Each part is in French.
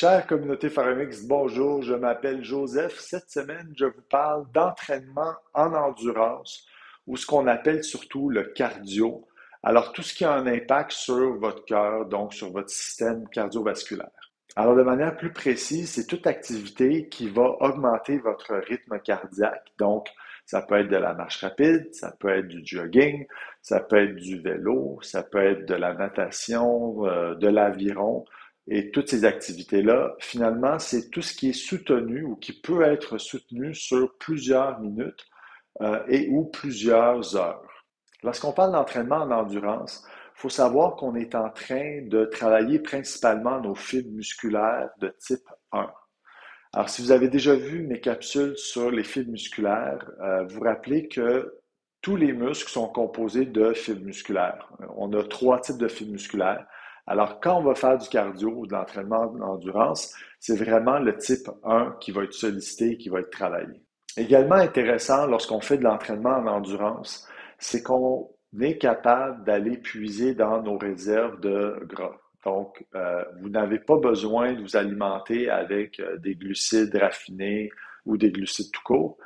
Chère communauté Pharamix, bonjour, je m'appelle Joseph. Cette semaine, je vous parle d'entraînement en endurance ou ce qu'on appelle surtout le cardio. Alors, tout ce qui a un impact sur votre cœur, donc sur votre système cardiovasculaire. Alors, de manière plus précise, c'est toute activité qui va augmenter votre rythme cardiaque. Donc, ça peut être de la marche rapide, ça peut être du jogging, ça peut être du vélo, ça peut être de la natation, de l'aviron. Et toutes ces activités-là, finalement, c'est tout ce qui est soutenu ou qui peut être soutenu sur plusieurs minutes et ou plusieurs heures. Lorsqu'on parle d'entraînement en endurance, il faut savoir qu'on est en train de travailler principalement nos fibres musculaires de type 1. Alors, si vous avez déjà vu mes capsules sur les fibres musculaires, vous rappelez que tous les muscles sont composés de fibres musculaires. On a trois types de fibres musculaires. Alors, quand on va faire du cardio ou de l'entraînement en endurance, c'est vraiment le type 1 qui va être sollicité et qui va être travaillé. Également intéressant lorsqu'on fait de l'entraînement en endurance, c'est qu'on est capable d'aller puiser dans nos réserves de gras. Donc, vous n'avez pas besoin de vous alimenter avec des glucides raffinés ou des glucides tout court.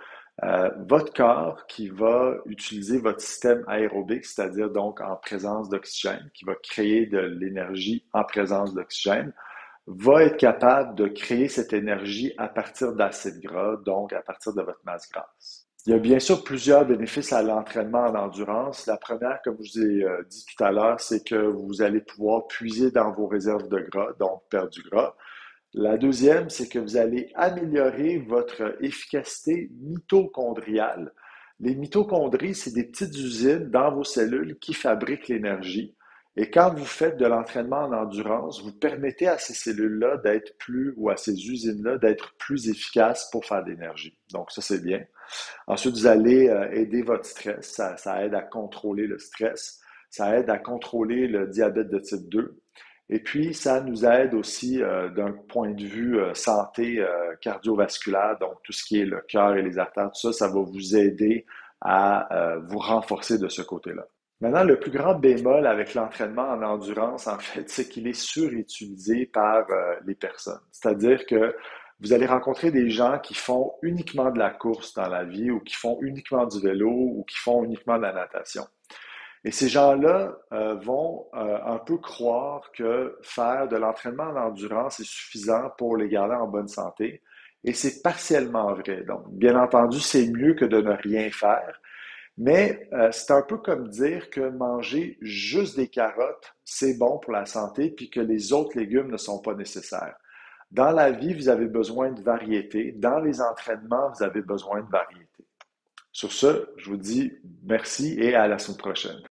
Votre corps qui va utiliser votre système aérobique, c'est-à-dire donc en présence d'oxygène, qui va créer de l'énergie en présence d'oxygène, va être capable de créer cette énergie à partir d'acides gras, donc à partir de votre masse grasse. Il y a bien sûr plusieurs bénéfices à l'entraînement en endurance. La première, comme je vous ai dit tout à l'heure, c'est que vous allez pouvoir puiser dans vos réserves de gras, donc perdre du gras. La deuxième, c'est que vous allez améliorer votre efficacité mitochondriale. Les mitochondries, c'est des petites usines dans vos cellules qui fabriquent l'énergie. Et quand vous faites de l'entraînement en endurance, vous permettez à ces cellules-là d'être plus, ou à ces usines-là d'être plus efficaces pour faire de l'énergie. Donc ça, c'est bien. Ensuite, vous allez aider votre stress. Ça aide à contrôler le stress. Ça aide à contrôler le diabète de type 2. Et puis, ça nous aide aussi d'un point de vue santé cardiovasculaire, donc tout ce qui est le cœur et les artères, tout ça, ça va vous aider à vous renforcer de ce côté-là. Maintenant, le plus grand bémol avec l'entraînement en endurance, en fait, c'est qu'il est surutilisé par les personnes. C'est-à-dire que vous allez rencontrer des gens qui font uniquement de la course dans la vie ou qui font uniquement du vélo ou qui font uniquement de la natation. Et ces gens-là vont un peu croire que faire de l'entraînement en endurance est suffisant pour les garder en bonne santé. Et c'est partiellement vrai. Donc, bien entendu, c'est mieux que de ne rien faire. Mais c'est un peu comme dire que manger juste des carottes, c'est bon pour la santé, puis que les autres légumes ne sont pas nécessaires. Dans la vie, vous avez besoin de variété. Dans les entraînements, vous avez besoin de variété. Sur ce, je vous dis merci et à la semaine prochaine.